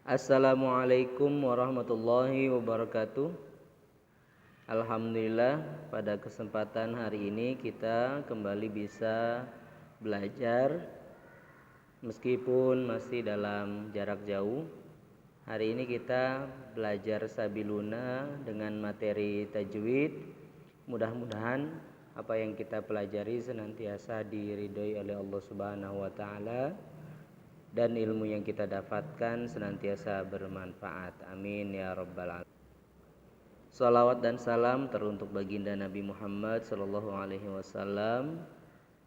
Assalamualaikum warahmatullahi wabarakatuh. Alhamdulillah, pada kesempatan hari ini kita kembali bisa belajar meskipun masih dalam jarak jauh. Hari ini kita belajar Sabiluna dengan materi tajwid. Mudah-mudahan apa yang kita pelajari senantiasa diridhoi oleh Allah Subhanahu wa taala dan ilmu yang kita dapatkan senantiasa bermanfaat. Amin ya rabbal alamin. Salawat dan salam teruntuk baginda Nabi Muhammad sallallahu alaihi wasallam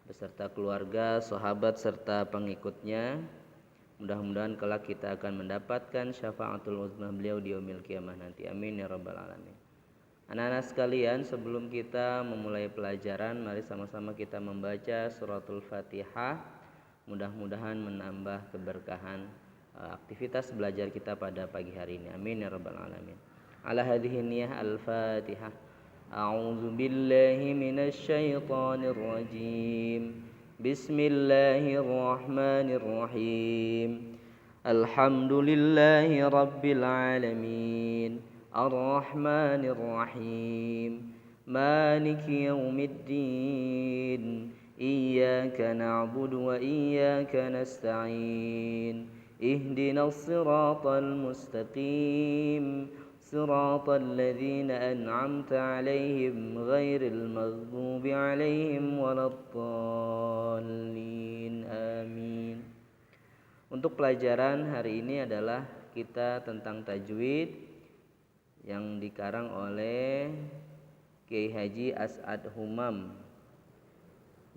beserta keluarga, sahabat serta pengikutnya. Mudah-mudahan kelak kita akan mendapatkan syafaatul uzma beliau di yaumil qiyamah nanti. Amin ya rabbal alamin. Anak-anak sekalian, sebelum kita memulai pelajaran, mari sama-sama kita membaca suratul Fatihah. Mudah-mudahan menambah keberkahan aktivitas belajar kita pada pagi hari ini. Amin ya rabbal alamin. Ala hadhihi niyyah al-Fatihah. A'udzu billahi minasy syaithanir rajim. Bismillahirrahmanirrahim. Alhamdulillahi rabbil alamin. Ar-Rahmanir Rahim. Maliki yaumiddin. Iyyaka na'budu wa iyyaka nasta'in. Ihdinas siratal mustaqim. Siratal ladzina an'amta 'alaihim ghairil maghdubi 'alaihim waladdallin. Amin. Untuk pelajaran hari ini adalah kita tentang tajwid yang dikarang oleh Kiai Haji As'ad Humam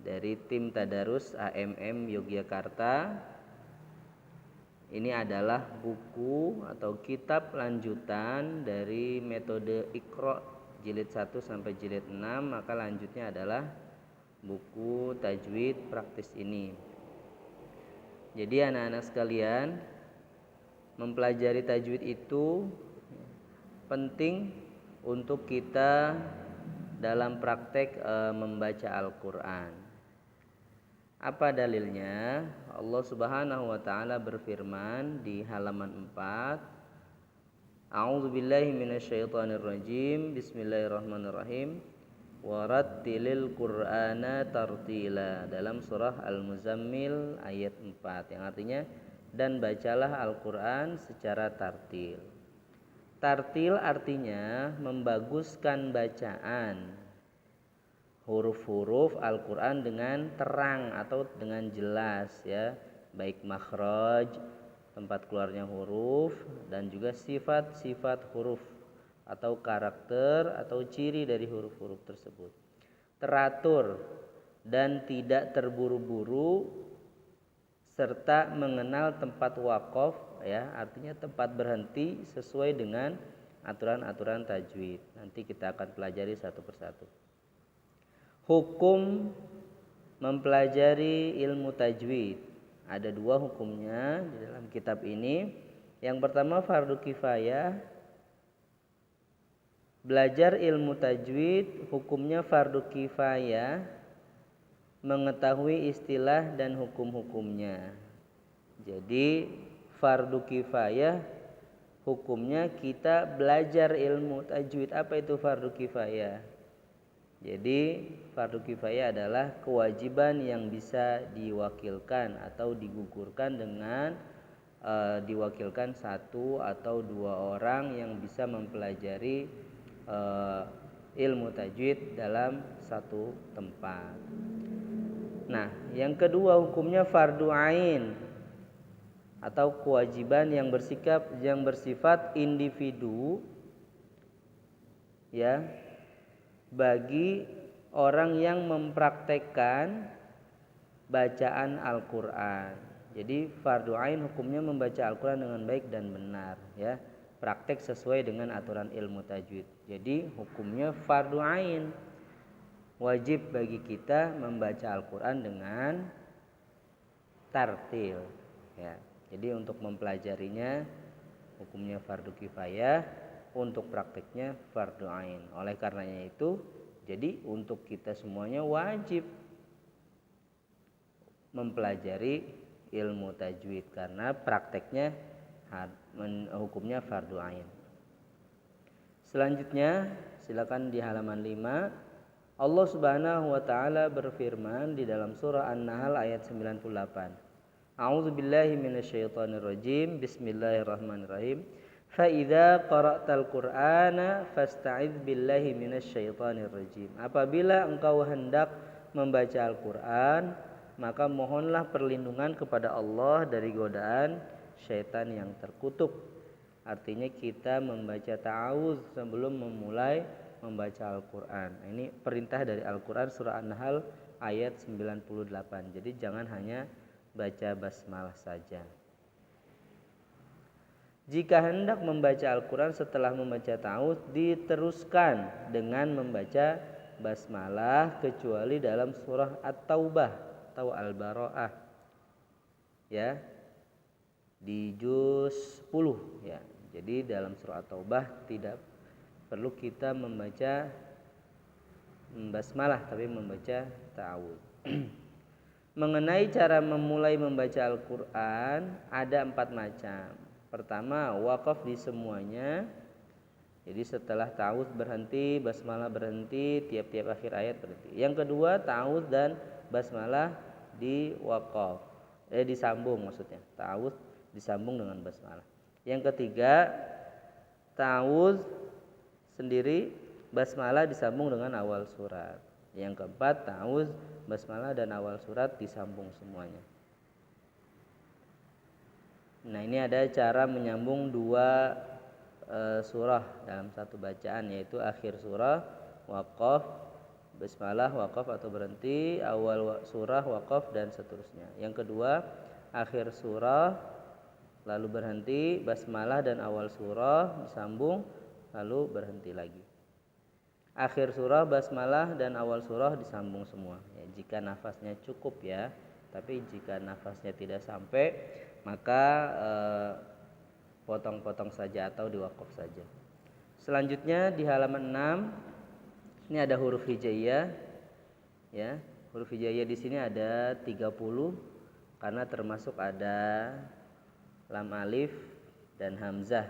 dari tim Tadarus AMM Yogyakarta. Ini adalah buku atau kitab lanjutan dari metode Iqra jilid 1 sampai jilid 6, maka lanjutnya adalah buku tajwid praktis ini. Jadi anak-anak sekalian, mempelajari tajwid itu penting untuk kita dalam praktek membaca Al-Quran. Apa dalilnya? Allah Subhanahu wa taala berfirman di halaman 4. A'udzubillahi minasyaitonirrajim. Bismillahirrahmanirrahim. Warattilil Qur'ana tartila, dalam surah Al-Muzammil ayat 4, yang artinya dan bacalah Al-Qur'an secara tartil. Tartil artinya membaguskan bacaan huruf-huruf Al-Quran dengan terang atau dengan jelas, ya, baik makhraj, tempat keluarnya huruf, dan juga sifat-sifat huruf atau karakter atau ciri dari huruf-huruf tersebut. Teratur dan tidak terburu-buru serta mengenal tempat wakaf, ya, artinya tempat berhenti sesuai dengan aturan-aturan tajwid. Nanti kita akan pelajari satu persatu. Hukum mempelajari ilmu tajwid. Ada 2 hukumnya di dalam kitab ini. Yang pertama fardu kifayah. Belajar ilmu tajwid hukumnya fardu kifayah, mengetahui istilah dan hukum-hukumnya. Jadi fardu kifayah hukumnya kita belajar ilmu tajwid. Apa itu fardu kifayah? Jadi fardu kifayah adalah kewajiban yang bisa diwakilkan atau digugurkan dengan diwakilkan 1 atau 2 orang yang bisa mempelajari ilmu tajwid dalam satu tempat. Nah, yang kedua hukumnya fardu ain atau kewajiban yang bersifat individu, ya, bagi orang yang mempraktekkan bacaan Al-Quran. Jadi fardu ain hukumnya membaca Al-Quran dengan baik dan benar, ya, praktek sesuai dengan aturan ilmu tajwid. Jadi hukumnya fardu ain, wajib bagi kita membaca Al-Quran dengan tartil, ya. Jadi untuk mempelajarinya hukumnya fardu kifayah, untuk prakteknya fardu ain. Oleh karenanya itu, jadi untuk kita semuanya wajib mempelajari ilmu tajwid karena prakteknya hukumnya fardu ain. Selanjutnya silakan di halaman 5. Allah Subhanahu wa taala berfirman di dalam surah An-Nahl ayat 98. A'udzubillahi minasyaitonirrajim. Bismillahirrahmanirrahim. Fa idza qara'tal Qur'ana fasta'idz billahi minasyaitonirrajim. Apabila engkau hendak membaca Al-Qur'an, maka mohonlah perlindungan kepada Allah dari godaan syaitan yang terkutuk. Artinya kita membaca ta'awuz sebelum memulai membaca Al-Qur'an. Ini perintah dari Al-Qur'an surah An-Nahl ayat 98. Jadi jangan hanya baca basmalah saja. Jika hendak membaca Al-Qur'an setelah membaca ta'awuz, diteruskan dengan membaca basmalah kecuali dalam surah At-Taubah atau Al-Bara'ah. Ya. Di juz 10 ya. Jadi dalam surah At-Taubah tidak perlu kita membaca basmalah tapi membaca ta'awuz. Mengenai cara memulai membaca Al-Qur'an ada 4 macam. Pertama, waqaf di semuanya. Jadi setelah ta'awuz berhenti, basmalah berhenti, tiap-tiap akhir ayat berhenti. Yang kedua, ta'awuz dan basmalah di waqaf. Disambung maksudnya. Ta'awuz disambung dengan basmalah. Yang ketiga, ta'awuz sendiri, basmalah disambung dengan awal surat. Yang keempat, ta'awuz, basmalah dan awal surat disambung semuanya. Nah, ini ada cara menyambung 2 surah dalam satu bacaan, yaitu akhir surah waqaf, basmalah waqaf atau berhenti, awal surah waqaf dan seterusnya. Yang kedua, akhir surah lalu berhenti, basmalah dan awal surah disambung lalu berhenti lagi. Akhir surah, basmalah dan awal surah disambung semua ya, jika nafasnya cukup ya. Tapi jika nafasnya tidak sampai, maka potong-potong saja atau diwakaf saja. Selanjutnya di halaman 6 ini ada huruf hijaiyah ya. Huruf hijaiyah di sini ada 30 karena termasuk ada lam alif dan hamzah.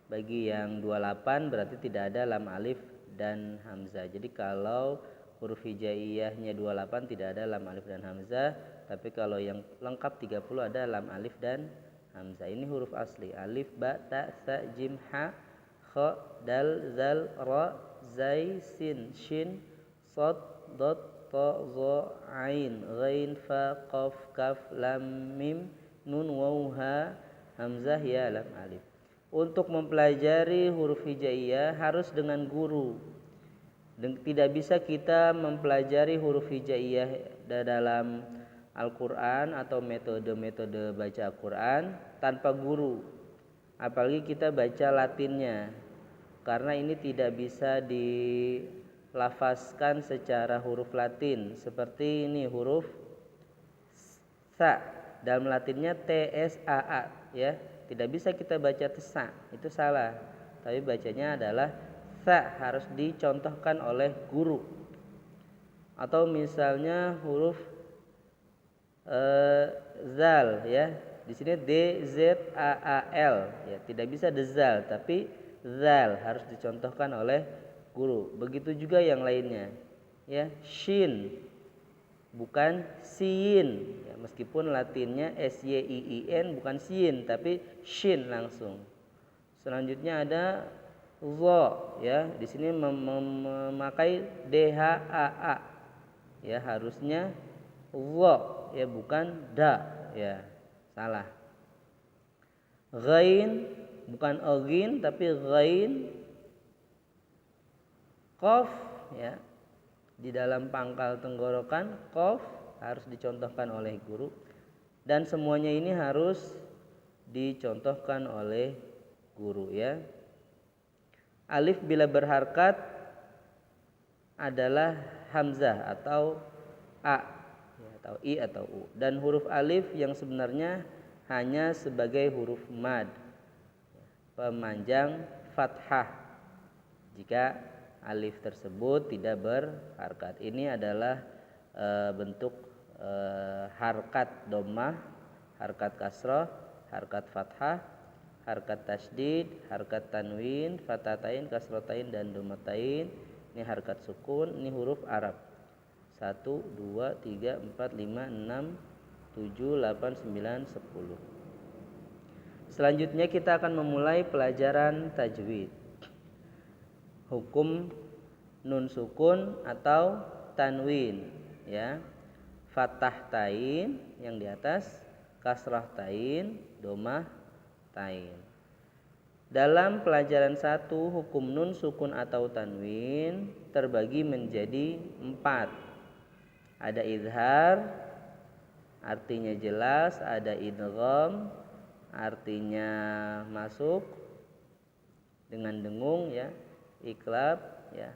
Bagi yang 28 berarti tidak ada lam alif dan hamzah. Jadi kalau huruf hijaiyahnya 28 tidak ada lam alif dan hamzah, tapi kalau yang lengkap 30 ada lam alif dan hamzah. Ini huruf asli: alif, ba, ta, sa, jim, ha, kha, dal, zal, ra, zai, sin, shin, sad, dad, ta, za, ain, ghain, fa, qaf, kaf, lam, mim, nun, waw, ha, hamzah, ya, lam, alif. Untuk mempelajari huruf hijaiyah harus dengan guru. Tidak bisa kita mempelajari huruf hijaiyah dalam Al-Quran atau metode-metode baca Al-Quran tanpa guru. Apalagi kita baca Latinnya, karena ini tidak bisa dilafazkan secara huruf Latin. Seperti ini huruf sa, dalam Latinnya TSAA ya. Tidak bisa kita baca tesa, itu salah. Tapi bacanya adalah sa, harus dicontohkan oleh guru. Atau misalnya huruf zal ya. Di sini D Z A A L ya, tidak bisa dezal tapi zal, harus dicontohkan oleh guru. Begitu juga yang lainnya. Ya, shin bukan sin ya, meskipun Latinnya SYIIN bukan sin tapi shin langsung. Selanjutnya ada zo ya, di sini memakai DHAA ya, harusnya zo ya bukan da ya, salah. Ghain bukan ogin tapi ghain. Qaf ya, di dalam pangkal tenggorokan qaf, harus dicontohkan oleh guru. Dan semuanya ini harus dicontohkan oleh guru ya. Alif bila berharkat adalah hamzah atau a ya, atau i atau u. Dan huruf alif yang sebenarnya hanya sebagai huruf mad, pemanjang fathah jika alif tersebut tidak berharkat. Ini adalah bentuk harkat dhammah, harkat kasrah, harkat fathah, harkat tasydid, harkat tanwin, fatatain, kasrotain, dan domatain. Ini harkat sukun, ini huruf Arab. 1, 2, 3, 4, 5, 6, 7, 8, 9, 10. Selanjutnya kita akan memulai pelajaran tajwid. Hukum nun sukun atau tanwin, ya. Fathah tain yang di atas, kasrah tain, domah tain. Dalam pelajaran 1, hukum nun sukun atau tanwin terbagi menjadi 4. Ada izhar, artinya jelas. Ada idgham, artinya masuk dengan dengung, ya. Iqlab, ya,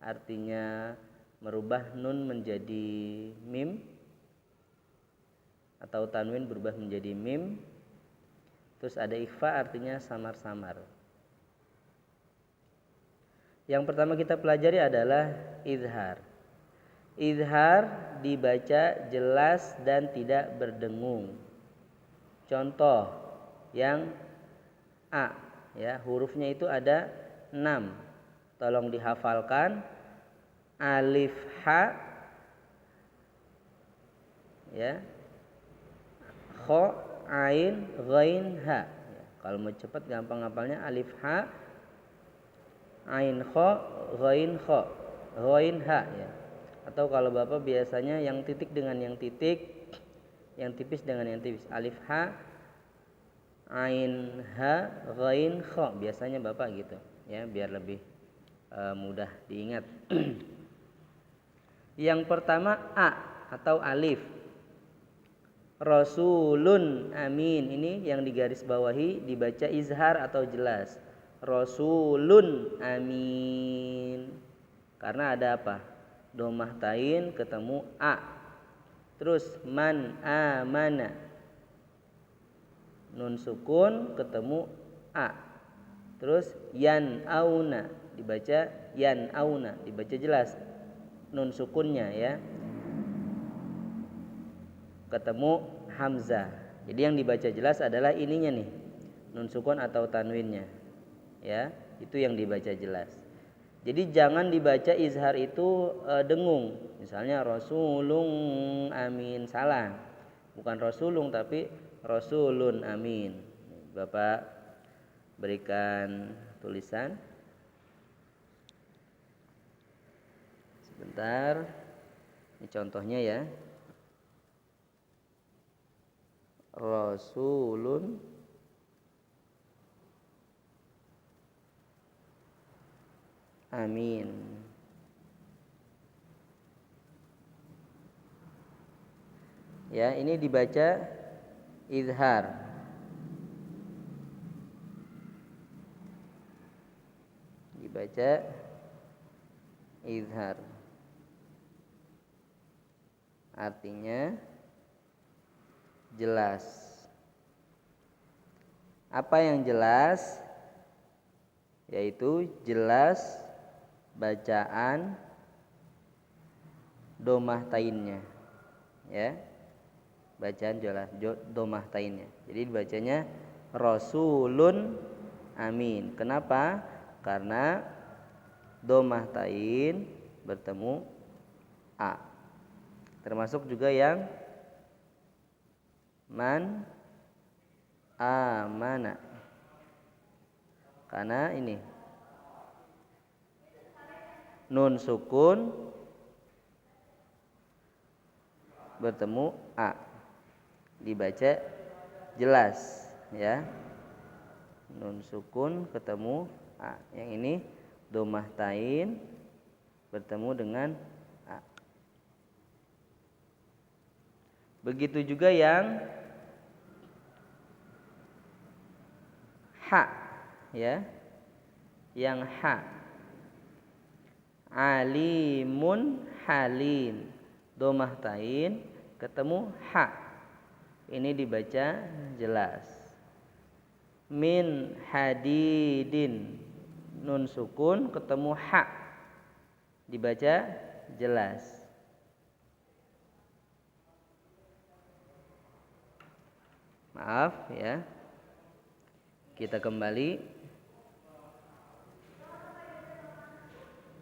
artinya merubah nun menjadi mim atau tanwin berubah menjadi mim. Terus ada ikhfa, artinya samar-samar. Yang pertama kita pelajari adalah izhar. Izhar dibaca jelas dan tidak berdengung. Contoh yang A, ya, hurufnya itu ada 6. Tolong dihafalkan. Alif ha, ya, kho, ain, ghain, ha. Ya, kalau mau cepat gampang ngapalnya alif ha, ain kho, ghain kho, ghain ha, ya. Atau kalau Bapak biasanya yang titik dengan yang titik, yang tipis dengan yang tipis. Alif ha, ain ha, ghain kho. Biasanya Bapak gitu, ya, biar lebih mudah diingat. Yang pertama A atau alif. Rasulun amin. Ini yang digaris bawahi dibaca izhar atau jelas. Rasulun amin. Karena ada apa? Domah tain ketemu A. Terus man amana. Nun sukun ketemu A. Terus yan auna dibaca yan auna, dibaca jelas. Nun sukunnya, ya, ketemu hamzah. Jadi yang dibaca jelas adalah ininya nih, nun sukun atau tanwinnya, ya, itu yang dibaca jelas. Jadi jangan dibaca izhar itu dengung. Misalnya rasulun amin, salah. Bukan rasulun tapi rasulun amin. Bapak berikan tulisan. Sebentar. Ini contohnya, ya. Rasulun amin. Ya, ini dibaca izhar. Dibaca izhar. Artinya jelas. Apa yang jelas? Yaitu jelas bacaan domah tainnya, ya. Bacaan jelas domah tainnya. Jadi dibacanya rasulun amin. Kenapa? Karena domah tain bertemu A. Termasuk juga yang man amana. Karena ini nun sukun bertemu A, dibaca jelas, ya. Nun sukun ketemu A. Yang ini domah tain bertemu dengan A. Begitu juga yang ha, ya. Yang ha. Alimun halim. Domah tain ketemu ha. Ini dibaca jelas. Min hadidin. Nun sukun ketemu ha. Dibaca jelas. Maaf, ya. Kita kembali.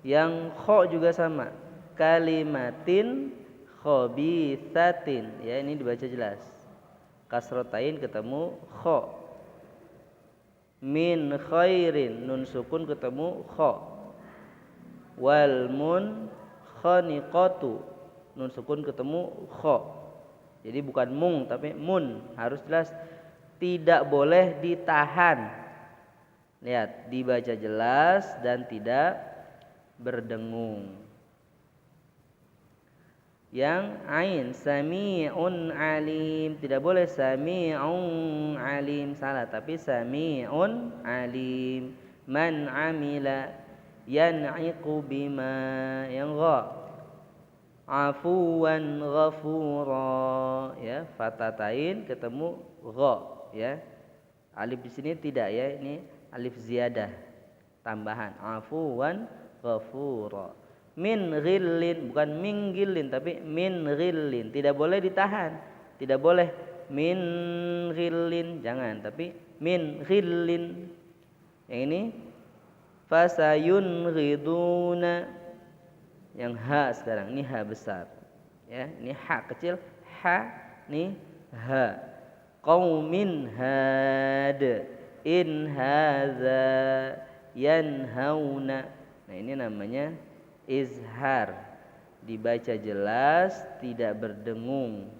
Yang kho juga sama. Kalimatin khabithatin. Ya, ini dibaca jelas. Kasrotain ketemu kho. Min khairin, nun sukun ketemu kho. Wal mun khaniqatu, nun sukun ketemu kho. Jadi bukan mung tapi mun, harus jelas, tidak boleh ditahan. Lihat, dibaca jelas dan tidak berdengung. Yang ain, sami'un alim, tidak boleh sami'un alim, salah, tapi sami'un alim. Man amila yan'iqu bima, yang gha, afuwan ghafura, ya, fatatain ketemu gha, ya. Alif di sini tidak, ya, ini alif ziyadah, tambahan, afuwan ghafura. Min ghillin, bukan min ghillin tapi min ghillin, tidak boleh ditahan, tidak boleh min ghillin, jangan, tapi min ghillin. Yang ini fasayun ghiduna, yang ha sekarang, ini ha besar, ya, ini ha kecil, ha, ini ha. Qaumin had, in hadza yanhauna. Nah, ini namanya izhar, dibaca jelas, tidak berdengung.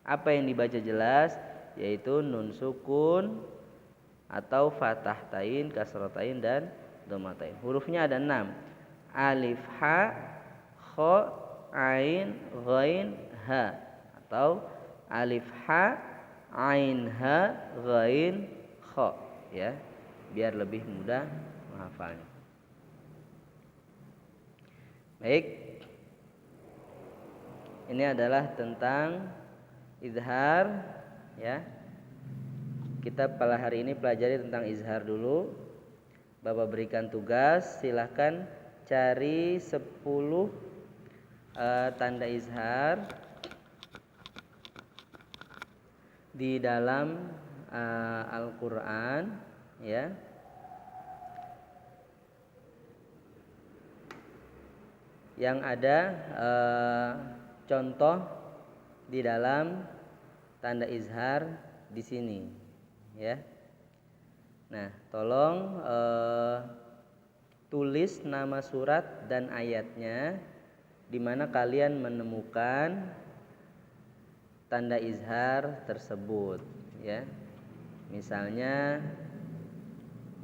Apa yang dibaca jelas? Yaitu nun sukun atau fathah tain, kasrotain, dan dhammatain. Hurufnya ada 6. Alif, ha, kha, ain, ghain, ha, atau alif, ha, ain, ha, ghain, kha, ya, biar lebih mudah menghafalnya. Baik, ini adalah tentang izhar, ya. Kita pada hari ini pelajari tentang izhar dulu. Bapak berikan tugas, silahkan cari 10 tanda izhar di dalam Al-Quran, ya. Yang ada contoh di dalam tanda izhar di sini, ya. Nah, tolong tulis nama surat dan ayatnya di mana kalian menemukan tanda izhar tersebut, ya. Misalnya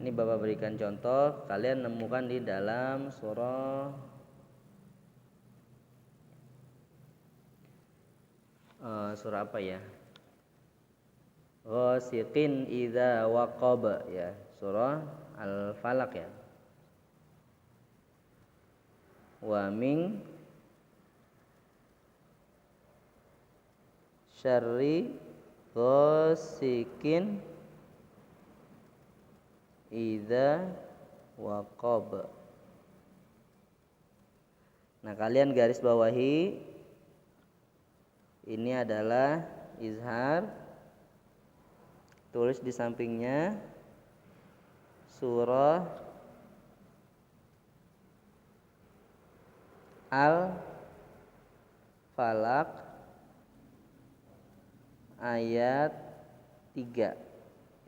ini Bapak berikan contoh, kalian menemukan di dalam surah surah apa ya? Ghasiqin idza waqab, ya, surah Al-Falaq, ya. Wa min syarri ghasiqin idza waqab. Nah, kalian garis bawahi, ini adalah izhar. Tulis di sampingnya surah Al-Falaq ayat 3,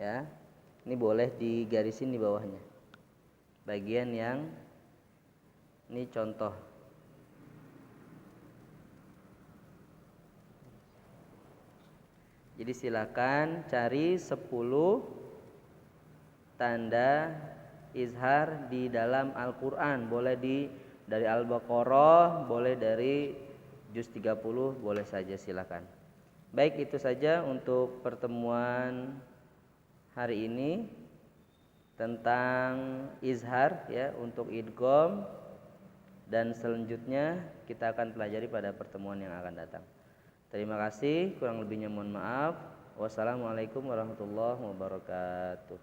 ya. Ini boleh digarisin di bawahnya. Bagian yang ini contoh. Jadi silakan cari 10 tanda izhar di dalam Al-Quran. Boleh dari Al-Baqarah, boleh dari juz 30, boleh saja, silakan. Baik, itu saja untuk pertemuan hari ini tentang izhar, ya, untuk idgham, dan selanjutnya kita akan pelajari pada pertemuan yang akan datang. Terima kasih, kurang lebihnya mohon maaf. Wassalamualaikum warahmatullahi wabarakatuh.